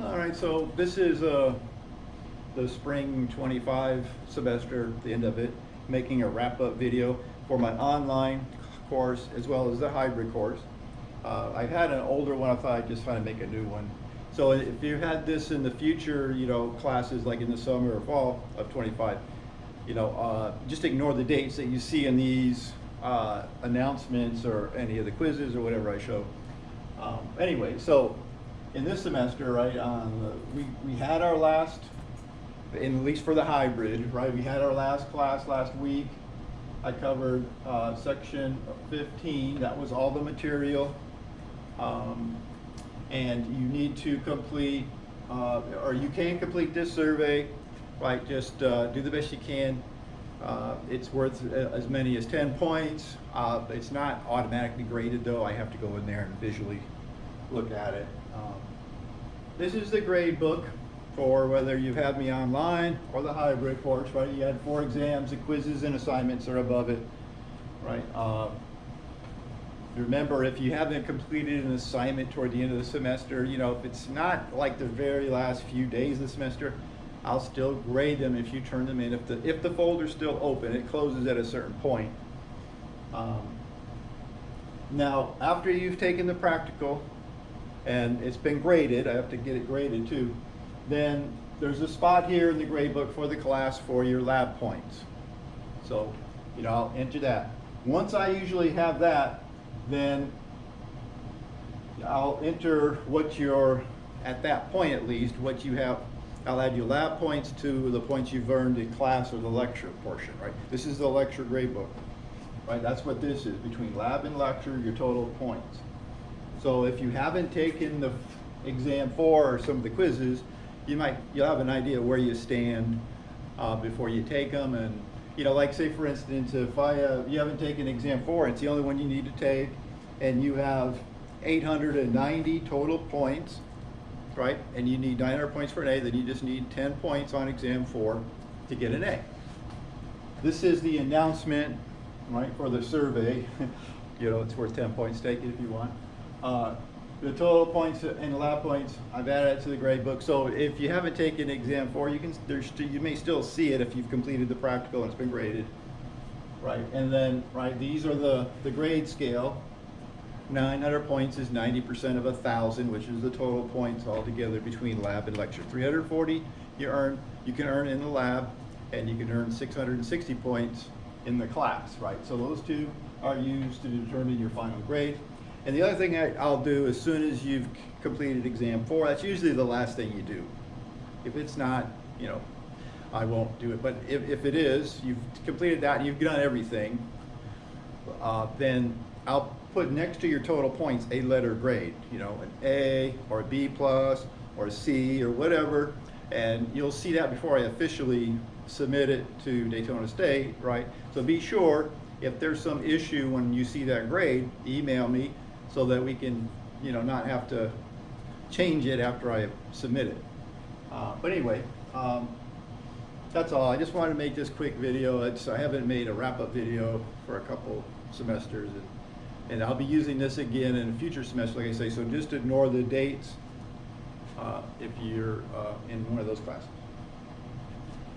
All right, so this is the spring 25 semester, the end of it, making a wrap-up video for my online course as well as the hybrid course. I had an older one, I thought I'd just try to make a new one. So if you had this in the future, classes like in the summer or fall of 25, just ignore the dates that you see in these announcements or any of the quizzes or whatever I show. Anyway, so in this semester, right, we had our last, at least for the hybrid, right, we had our last class last week. I covered section 15, that was all the material. And you need to complete, or you can complete this survey, right, just do the best you can. It's worth as many as 10 points. It's not automatically graded though, I have to go in there and visually look at it. This is the grade book for whether you have me online or the hybrid course, right? You had 4 exams, the quizzes and assignments are above it, right? Remember, if you haven't completed an assignment toward the end of the semester, if it's not like the very last few days of the semester, I'll still grade them if you turn them in. If the folder's still open, it closes at a certain point. Now, after you've taken the practical, and it's been graded, I have to get it graded too, then there's a spot here in the grade book for the class for your lab points. So, I'll enter that. Once I usually have that, then I'll enter what you're, at that point at least, what you have. I'll add your lab points to the points you've earned in class or the lecture portion, right? This is the lecture grade book, right? That's what this is, between lab and lecture, your total points. So if you haven't taken the exam 4 or some of the quizzes, you'll have an idea where you stand before you take them. And like say for instance, if you haven't taken exam 4, it's the only one you need to take, and you have 890 total points, right? And you need 900 points for an A, then you just need 10 points on exam 4 to get an A. This is the announcement, right, for the survey. It's worth 10 points, take it if you want. The total points and the lab points, I've added it to the grade book. So if you haven't taken exam 4, you may still see it if you've completed the practical and it's been graded, right? And then, right, these are the grade scale. 900 points is 90% of 1,000, which is the total points altogether between lab and lecture. 340 you can earn in the lab, and you can earn 660 points in the class, right? So those two are used to determine your final grade. And the other thing I'll do as soon as you've completed exam 4, that's usually the last thing you do. If it's not, I won't do it. But if it is, you've completed that and you've done everything, then I'll put next to your total points a letter grade, an A or a B plus or a C or whatever. And you'll see that before I officially submit it to Daytona State, right? So be sure, if there's some issue when you see that grade, email me, so that we can, not have to change it after I submit it. But anyway, that's all. I just wanted to make this quick video. I haven't made a wrap-up video for a couple semesters, and I'll be using this again in a future semester, like I say. So just ignore the dates if you're in one of those classes.